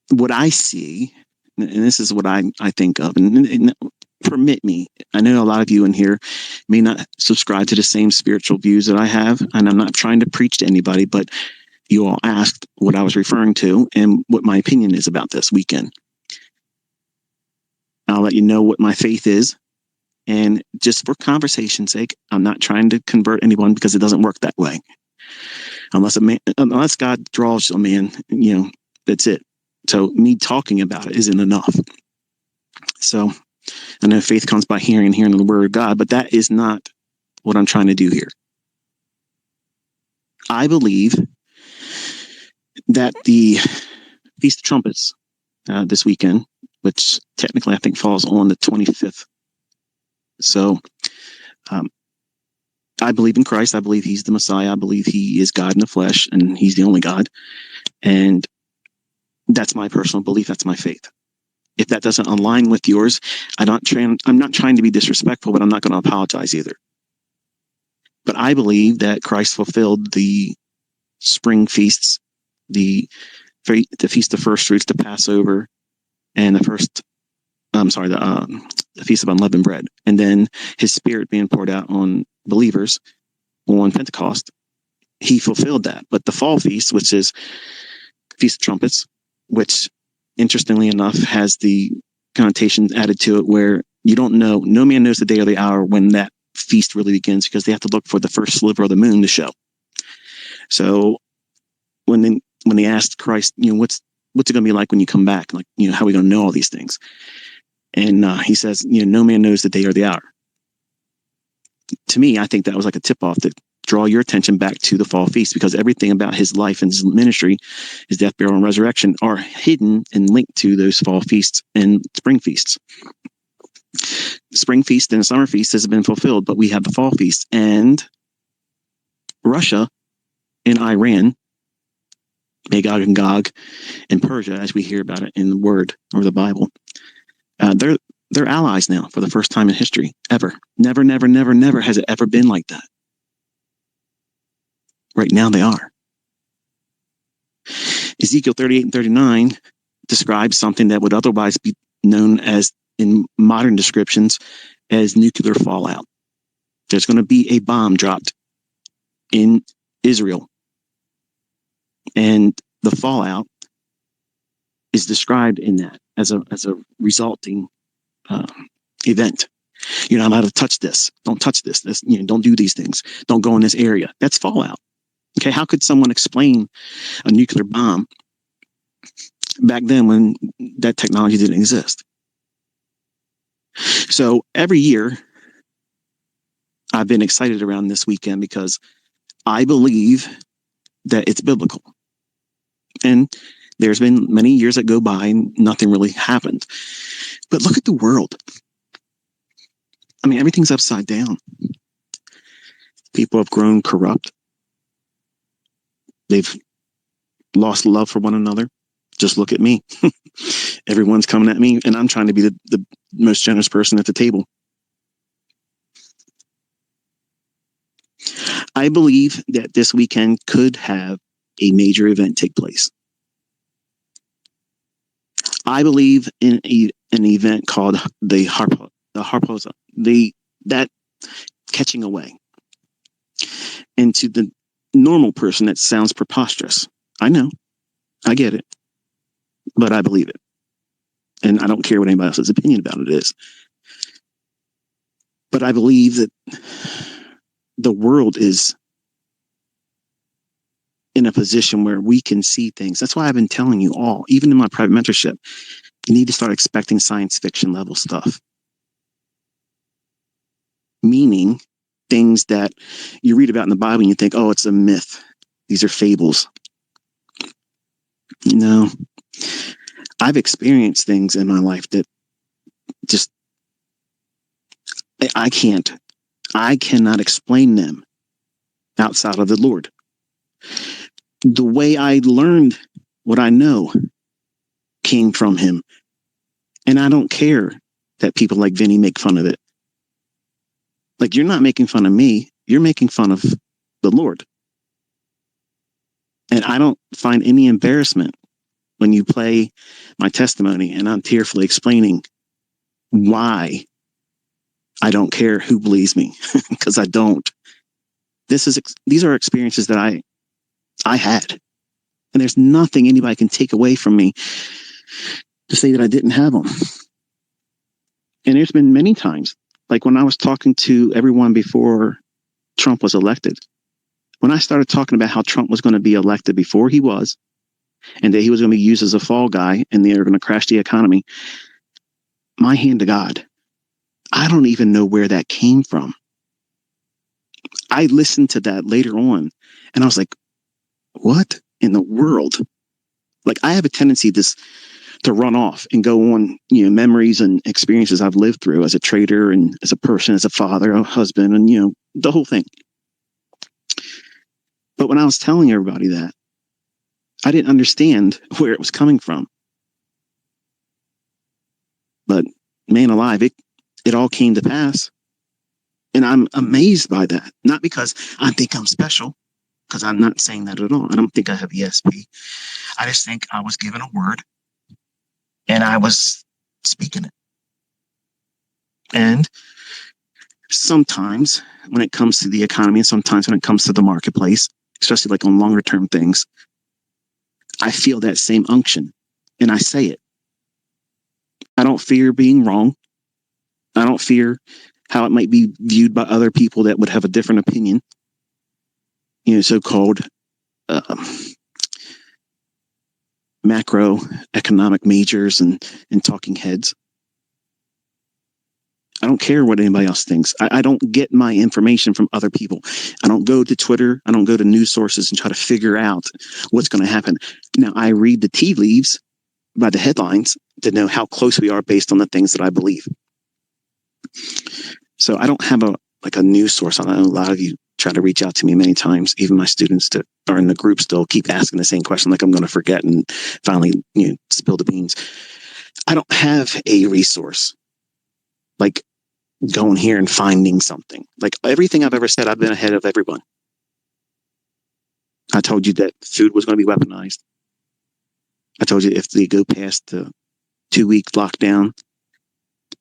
what I see, and this is what I think of, and permit me, I know a lot of you in here may not subscribe to the same spiritual views that I have, and I'm not trying to preach to anybody, but you all asked what I was referring to and what my opinion is about this weekend. I'll let you know what my faith is. And just for conversation's sake, I'm not trying to convert anyone because it doesn't work that way. Unless God draws a man, that's it. So me talking about it isn't enough. So I know faith comes by hearing and hearing the word of God, but that is not what I'm trying to do here. I believe that the Feast of Trumpets this weekend, which technically I think falls on the 25th. So I believe in Christ. I believe he's the Messiah. I believe he is God in the flesh, and he's the only God. And that's my personal belief. That's my faith. If that doesn't align with yours, I'm not trying to be disrespectful, but I'm not going to apologize either. But I believe that Christ fulfilled the spring feasts, the Feast of First Fruits, the Passover, and the Feast of Unleavened Bread. And then his Spirit being poured out on believers on Pentecost, he fulfilled that. But the fall feast, which is Feast of Trumpets, which interestingly enough has the connotation added to it where you don't know, no man knows the day or the hour when that feast really begins, because they have to look for the first sliver of the moon to show. So when they asked Christ, what's it going to be like when you come back? Like, how are we going to know all these things? And he says, no man knows the day or the hour. To me, I think that was like a tip off to draw your attention back to the fall feast, because everything about his life and his ministry, his death, burial, and resurrection are hidden and linked to those fall feasts and spring feasts. Spring feast and summer feast has been fulfilled, but we have the fall feast. And Russia and Iran, Magog and Gog, and Persia, as we hear about it in the Word or the Bible, they're allies now for the first time in history ever. Never has it ever been like that. Right now they are. Ezekiel 38 and 39 describes something that would otherwise be known as, in modern descriptions, as nuclear fallout. There's going to be a bomb dropped in Israel, and the fallout is described in that as a resulting event. You're not allowed to touch this. Don't touch this. Don't do these things. Don't go in this area. That's fallout. Okay, how could someone explain a nuclear bomb back then when that technology didn't exist? So every year, I've been excited around this weekend because I believe that it's biblical. And there's been many years that go by and nothing really happened. But look at the world. I mean, everything's upside down. People have grown corrupt. They've lost love for one another. Just look at me. Everyone's coming at me, and I'm trying to be the most generous person at the table. I believe that this weekend could have a major event take place. I believe in an event called the harposa, that catching away. And to the normal person, that sounds preposterous. I know, I get it, but I believe it. And I don't care what anybody else's opinion about it is. But I believe that the world is in a position where we can see things. That's why I've been telling you all, even in my private mentorship, you need to start expecting science fiction level stuff. Meaning things that you read about in the Bible and you think, oh, it's a myth. These are fables. No, I've experienced things in my life that just, I cannot explain them outside of the Lord. The way I learned what I know came from him. And I don't care that people like Vinny make fun of it. Like, you're not making fun of me. You're making fun of the Lord. And I don't find any embarrassment when you play my testimony and I'm tearfully explaining why I don't care who believes me, because I don't. These are experiences that I had, and there's nothing anybody can take away from me to say that I didn't have them. And there's been many times, like when I was talking to everyone before Trump was elected, when I started talking about how Trump was going to be elected before he was, and that he was going to be used as a fall guy and they were going to crash the economy, my hand to God, I don't even know where that came from. I listened to that later on and I was like, what in the world? Like, I have a tendency to run off and go on, memories and experiences I've lived through as a trader and as a person, as a father, a husband, and, the whole thing. But when I was telling everybody that, I didn't understand where it was coming from. But man alive, it all came to pass. And I'm amazed by that. Not because I think I'm special, because I'm not saying that at all. I don't think I have ESP. I just think I was given a word and I was speaking it. And sometimes when it comes to the economy, and sometimes when it comes to the marketplace, especially like on longer term things, I feel that same unction and I say it. I don't fear being wrong. I don't fear how it might be viewed by other people that would have a different opinion. So-called macroeconomic majors and talking heads. I don't care what anybody else thinks. I don't get my information from other people. I don't go to Twitter. I don't go to news sources and try to figure out what's going to happen. Now, I read the tea leaves by the headlines to know how close we are based on the things that I believe. So I don't have a news source. I know a lot of you try to reach out to me many times. Even my students that are in the group still keep asking the same question, like I'm going to forget and finally, spill the beans. I don't have a resource like going here and finding something. Like everything I've ever said, I've been ahead of everyone. I told you that food was going to be weaponized. I told you if they go past the 2-week lockdown,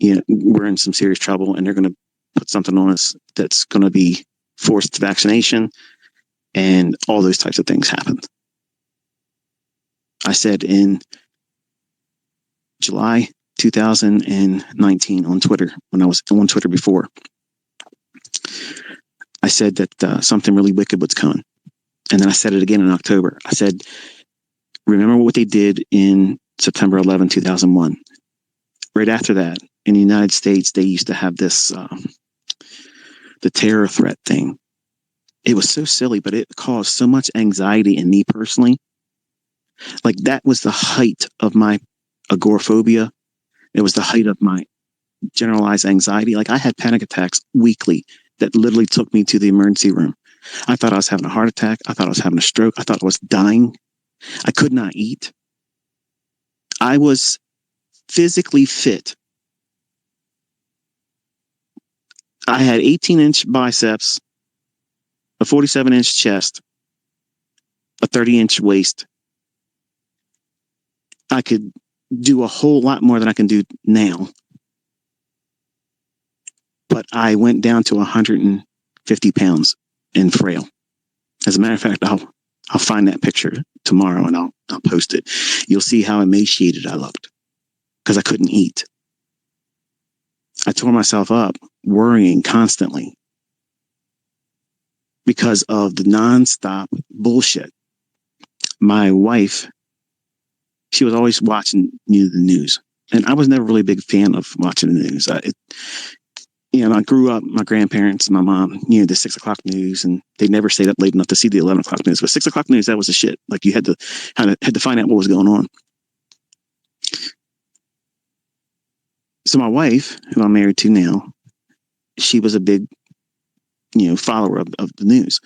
we're in some serious trouble and they're going to put something on us that's going to be forced vaccination, and all those types of things happened. I said in July 2019 on Twitter, when I was on Twitter before, I said that something really wicked was coming. And then I said it again in October. I said, remember what they did in September 11, 2001. Right after that, in the United States, they used to have this, the terror threat thing. It was so silly, but it caused so much anxiety in me personally. Like, that was the height of my agoraphobia. It was the height of my generalized anxiety. Like, I had panic attacks weekly that literally took me to the emergency room. I thought I was having a heart attack. I thought I was having a stroke. I thought I was dying. I could not eat. I was physically fit. I had 18-inch biceps, a 47-inch chest, a 30-inch waist. I could do a whole lot more than I can do now. But I went down to 150 pounds and frail. As a matter of fact, I'll find that picture tomorrow and I'll post it. You'll see how emaciated I looked because I couldn't eat. I tore myself up worrying constantly because of the nonstop bullshit. My wife, she was always watching the news, and I was never really a big fan of watching the news. I grew up, my grandparents, my mom, the 6 o'clock news, and they never stayed up late enough to see the 11 o'clock news. But 6 o'clock news, that was the shit. Like, you had to find out what was going on. So my wife, who I'm married to now, she was a big, follower of the news.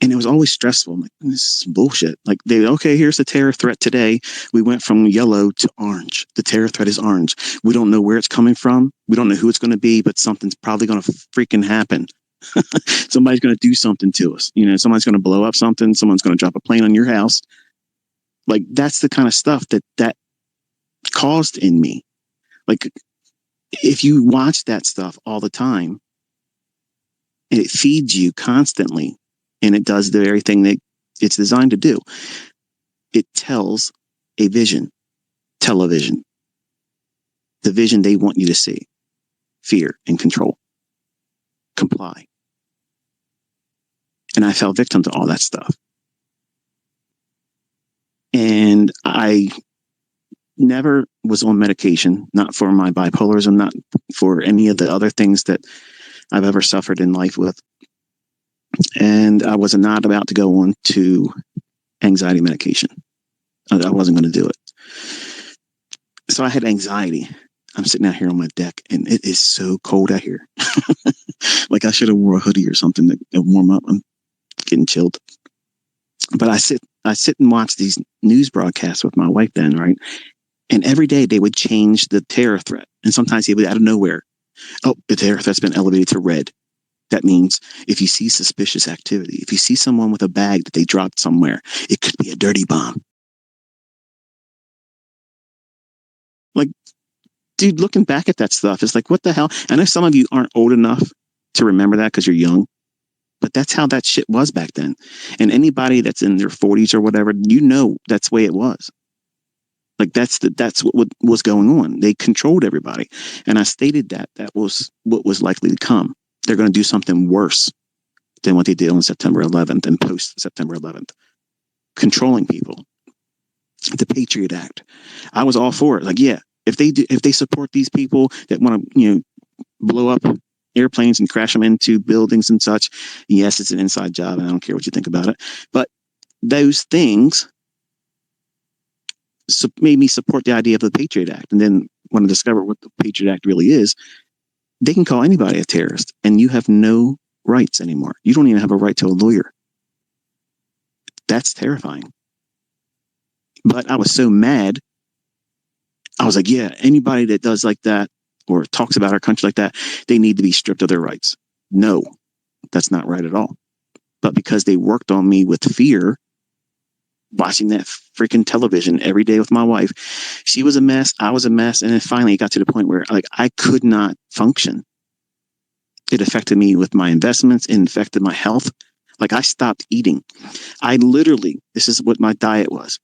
And it was always stressful. I'm like, this is bullshit. Like, here's the terror threat today. We went from yellow to orange. The terror threat is orange. We don't know where it's coming from. We don't know who it's going to be, but something's probably going to freaking happen. Somebody's going to do something to us. Somebody's going to blow up something. Someone's going to drop a plane on your house. Like, that's the kind of stuff that caused in me. Like, if you watch that stuff all the time, it feeds you constantly, and it does the very thing that it's designed to do. It tells a vision, television, the vision they want you to see: fear and control, comply. And I fell victim to all that stuff. And I never was on medication, not for my bipolarism, not for any of the other things that I've ever suffered in life with. And I was not about to go on to anxiety medication. I wasn't going to do it. So I had anxiety. I'm sitting out here on my deck, and it is so cold out here. Like, I should have wore a hoodie or something to warm up. I'm getting chilled. But I sit and watch these news broadcasts with my wife then, right? And every day they would change the terror threat. And sometimes it would out of nowhere. Oh, the terror threat's been elevated to red. That means if you see suspicious activity, if you see someone with a bag that they dropped somewhere, it could be a dirty bomb. Like, dude, looking back at that stuff, it's like, what the hell? I know some of you aren't old enough to remember that because you're young, but that's how that shit was back then. And anybody that's in their 40s or whatever, you know that's the way it was. Like, that's what was going on. They controlled everybody. And I stated that was what was likely to come. They're going to do something worse than what they did on September 11th and post September 11th. Controlling people. The Patriot Act. I was all for it. Like, yeah, if they support these people that want to, blow up airplanes and crash them into buildings and such, yes, it's an inside job, and I don't care what you think about it. But those things made me support the idea of the Patriot Act. And then when I discovered what the Patriot Act really is, they can call anybody a terrorist, and you have no rights anymore. You don't even have a right to a lawyer. That's terrifying. But I was so mad. I was like, yeah, anybody that does like that or talks about our country like that, they need to be stripped of their rights. No, that's not right at all. But because they worked on me with fear, watching that freaking television every day with my wife, she was a mess, I was a mess. And then finally it got to the point where, like, I could not function. It affected me with my investments. It affected my health. Like, I stopped eating. I literally, this is what my diet was: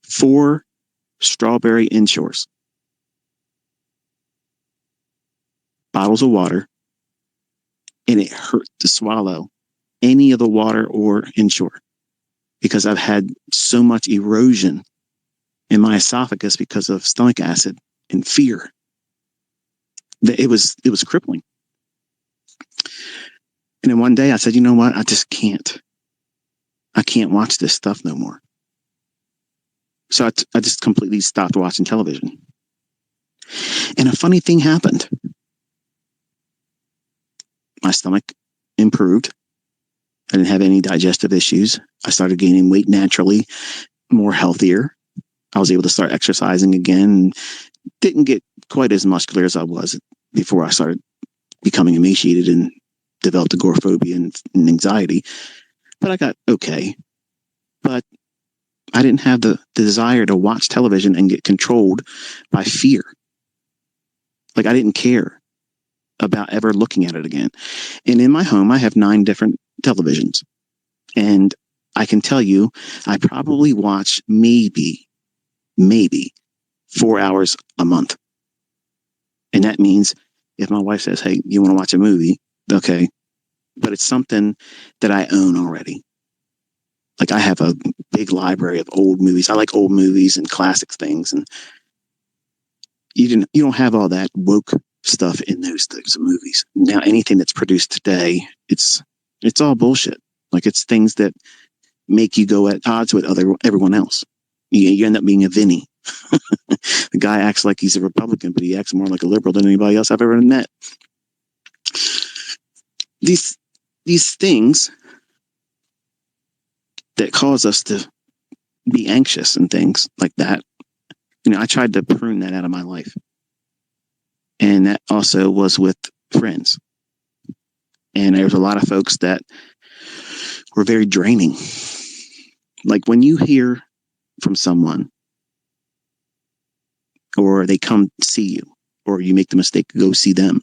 4 strawberry Inshores, bottles of water, and it hurt to swallow any of the water or Inshore because I've had so much erosion in my esophagus because of stomach acid and fear. It was crippling. And then one day I said, you know what? I just can't. I can't watch this stuff no more. So I just completely stopped watching television. And a funny thing happened. My stomach improved. I didn't have any digestive issues. I started gaining weight naturally, more healthier. I was able to start exercising again. Didn't get quite as muscular as I was before I started becoming emaciated and developed agoraphobia and anxiety. But I got okay. But I didn't have the desire to watch television and get controlled by fear. Like, I didn't care about ever looking at it again. And in my home, I have 9 different televisions. And I can tell you, I probably watch maybe 4 hours a month. And that means if my wife says, hey, you want to watch a movie? Okay. But it's something that I own already. Like, I have a big library of old movies. I like old movies and classic things. And you don't have all that woke stuff in those types of movies. Now, anything that's produced today, it's all bullshit. Like, it's things that make you go at odds with everyone else. You end up being a Vinny. The guy acts like he's a Republican, but he acts more like a liberal than anybody else I've ever met. These things that cause us to be anxious and things like that, I tried to prune that out of my life. And that also was with friends. And there was a lot of folks that were very draining. Like, when you hear from someone, or they come see you, or you make the mistake to go see them,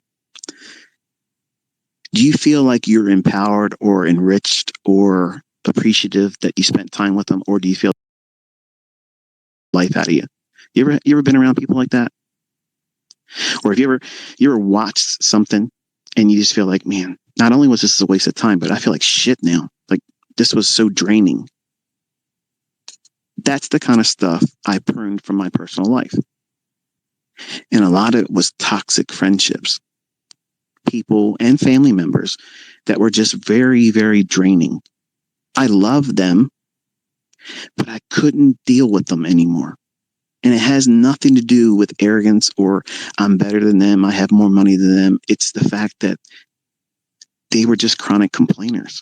do you feel like you're empowered or enriched or appreciative that you spent time with them, or do you feel life out of you? You ever been around people like that? Or have you ever watched something and you just feel like, man, not only was this a waste of time, but I feel like shit now. Like, this was so draining. That's the kind of stuff I pruned from my personal life. And a lot of it was toxic friendships, people and family members that were just very, very draining. I loved them, but I couldn't deal with them anymore. And it has nothing to do with arrogance or I'm better than them, I have more money than them. It's the fact that they were just chronic complainers.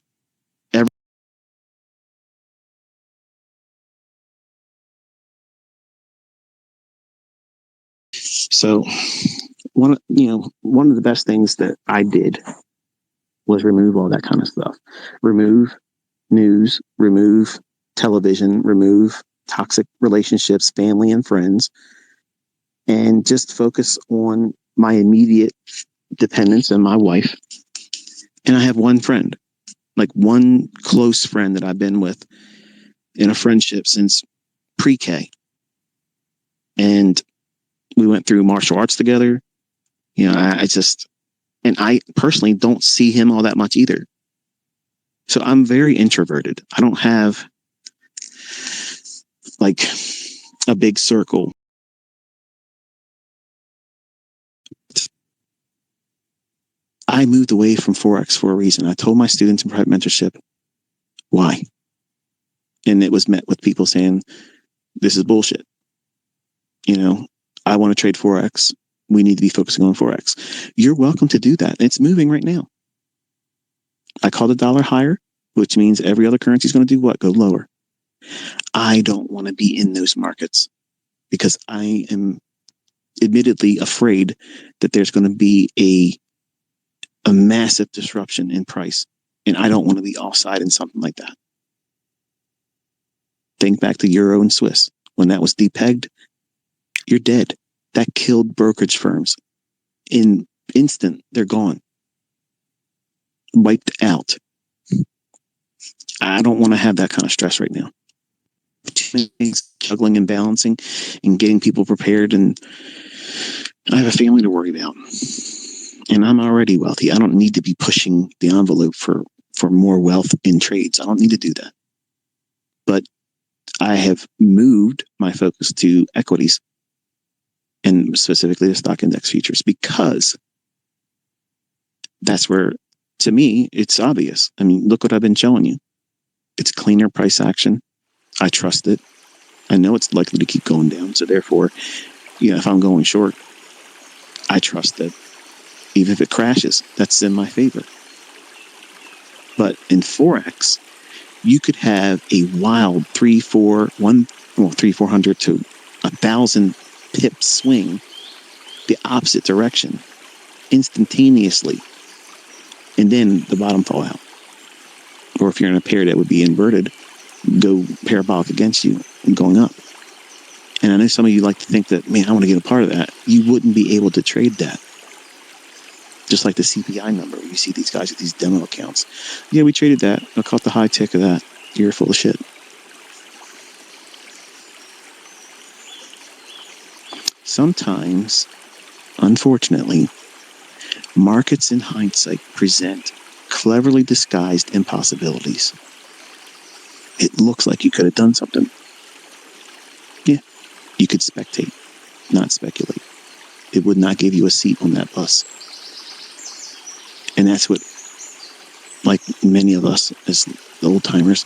So one of the best things that I did was remove all that kind of stuff. Remove news, remove television, remove toxic relationships, family and friends, and just focus on my immediate dependents and my wife. And I have one friend, like one close friend that I've been with in a friendship since pre-K. And we went through martial arts together. I personally don't see him all that much either. So I'm very introverted. I don't have like a big circle. I moved away from Forex for a reason. I told my students in private mentorship why. And it was met with people saying, this is bullshit. I want to trade Forex. We need to be focusing on Forex. You're welcome to do that. It's moving right now. I call the dollar higher, which means every other currency is going to do what? Go lower. I don't want to be in those markets because I am admittedly afraid that there's going to be a massive disruption in price. And I don't want to be offside in something like that. Think back to Euro and Swiss. When that was depegged, you're dead. That killed brokerage firms. In instant, they're gone. Wiped out. I don't want to have that kind of stress right now. Too many things juggling and balancing and getting people prepared. And I have a family to worry about. And I'm already wealthy. I don't need to be pushing the envelope for more wealth in trades. I don't need to do that. But I have moved my focus to equities and specifically the stock index futures because that's where, to me, it's obvious. I mean, look what I've been showing you. It's cleaner price action. I trust it. I know it's likely to keep going down. So therefore, if I'm going short, I trust that even if it crashes, that's in my favor. But in Forex, you could have a wild 400 to 1,000 pip swing the opposite direction instantaneously, and then the bottom fall out. Or if you're in a pair that would be inverted, go parabolic against you and going up. And I know some of you like to think that, man, I want to get a part of that. You wouldn't be able to trade that. Just like the CPI number, you see these guys with these demo accounts. Yeah, we traded that. I caught the high tick of that. You're full of shit. Sometimes, unfortunately, markets in hindsight present cleverly disguised impossibilities. It looks like you could have done something. Yeah, you could spectate, not speculate. It would not give you a seat on that bus. And that's what, like many of us as the old timers,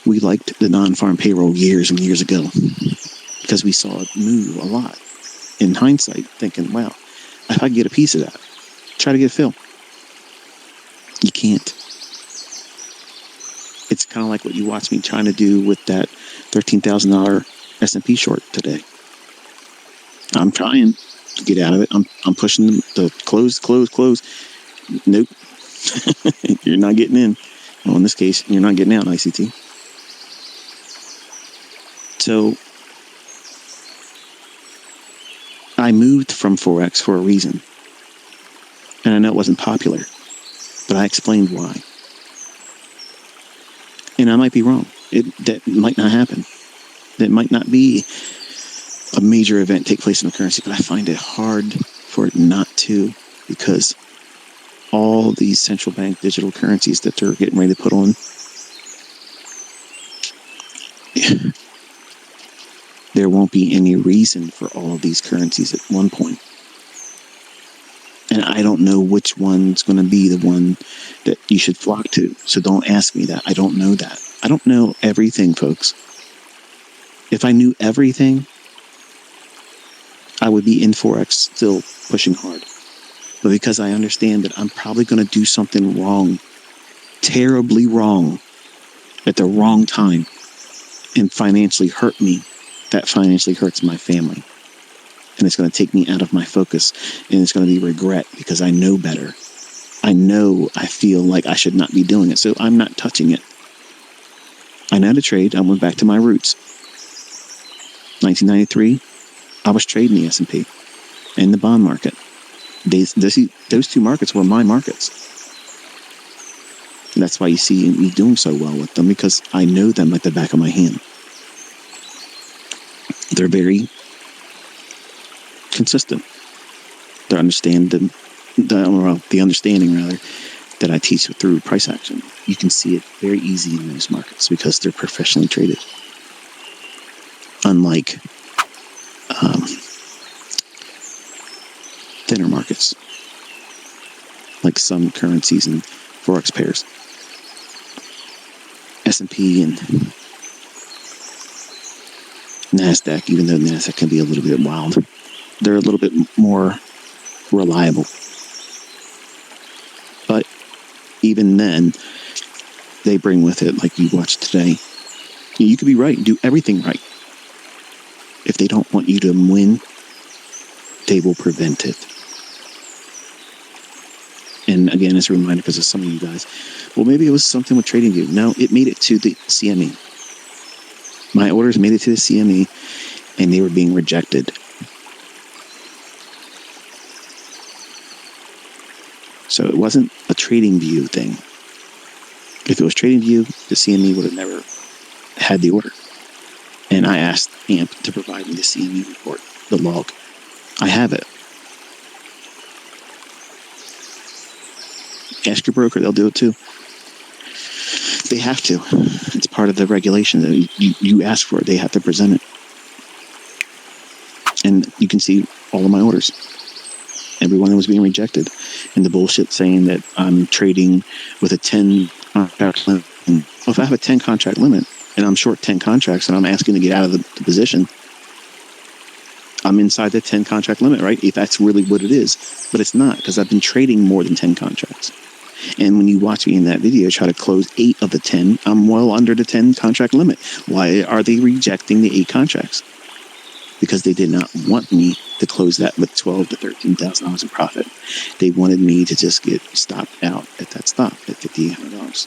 we liked the non-farm payroll years and years ago because we saw it move a lot. In hindsight, thinking, wow, if I get a piece of that, try to get a fill. You can't. It's kind of like what you watched me trying to do with that $13,000 S&P short today. I'm trying to get out of it. I'm pushing the close. Nope. You're not getting in. Well, in this case, you're not getting out, ICT. So I moved from Forex for a reason. And I know it wasn't popular, but I explained why. And I might be wrong. That might not happen. That might not be a major event take place in the currency, but I find it hard for it not to, because all these central bank digital currencies that they're getting ready to put on, there won't be any reason for all of these currencies at one point. And I don't know which one's going to be the one that you should flock to. So don't ask me that. I don't know that. I don't know everything, folks. If I knew everything, I would be in Forex still pushing hard. But because I understand that I'm probably going to do something wrong, terribly wrong, at the wrong time, and financially hurt me, that financially hurts my family. And it's going to take me out of my focus, and it's going to be regret because I know better. I feel like I should not be doing it, so I'm not touching it. I know how to trade. I went back to my roots. 1993, I was trading the S&P and the bond market. Those two markets were my markets. And that's why you see me doing so well with them, because I know them like the back of my hand. They're very consistent. They understand the understanding rather that I teach through price action. You can see it very easy in those markets because they're professionally traded. Unlike thinner markets, like some currencies and Forex pairs. S&P and NASDAQ, even though NASDAQ can be a little bit wild, they're a little bit more reliable. But even then, they bring with it, like you watched today, you could be right, do everything right. If they don't want you to win, they will prevent it. And again, as a reminder, because of some of you guys, well, maybe it was something with TradingView. No, it made it to the CME. My orders made it to the CME, and they were being rejected. So it wasn't a TradingView thing. If it was TradingView, the CME would have never had the order. And I asked AMP to provide me the CME report, the log. I have it. Ask your broker, they'll do it too. They have to. It's part of the regulation that you ask for it. They have to present it. And you can see all of my orders. Everyone was being rejected. And the bullshit saying that I'm trading with a 10 contract limit. Well, if I have a 10 contract limit and I'm short 10 contracts and I'm asking to get out of the position, I'm inside the 10 contract limit, right? If that's really what it is. But it's not, because I've been trading more than 10 contracts. And when you watch me in that video try to close 8 of the 10, I'm well under the 10 contract limit. Why are they rejecting the 8 contracts? Because they did not want me to close that with $12,000 to $13,000 in profit. They wanted me to just get stopped out at that stop at $5,800.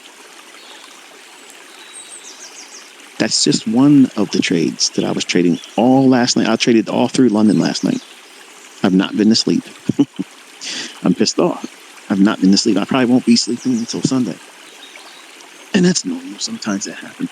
That's just one of the trades that I was trading all last night. I traded all through London last night. I've not been to sleep. I'm pissed off. I've not been to sleep. I probably won't be sleeping until Sunday. And that's normal. Sometimes that happens.